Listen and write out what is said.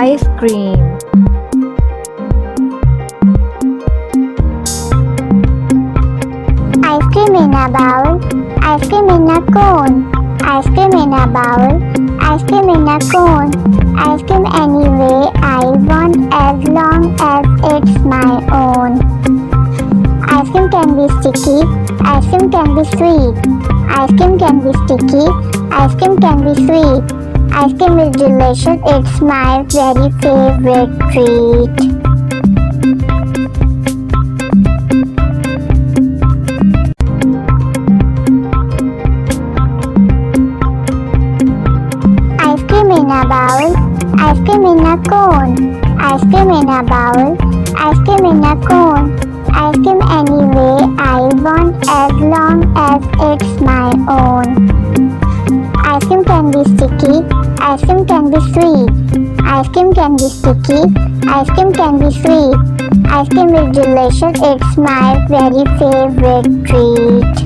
ice cream. Ice cream in a bowl, ice cream in a cone, ice cream in a bowl, ice cream in a cone, ice cream any way I want as long as it's my own. Ice cream can be sticky, ice cream can be sweet, ice cream can be sticky, ice cream can be sweet, ice cream is delicious, it's my very favorite treat. Ice cream in a bowl, ice cream in a cone, ice cream in a bowl, ice cream in a cone, ice cream any way I want as long as it's my own. Ice cream can be sticky, ice cream can be sweet, ice cream can be sticky, ice cream can be sweet, ice cream is delicious, it's my very favorite treat.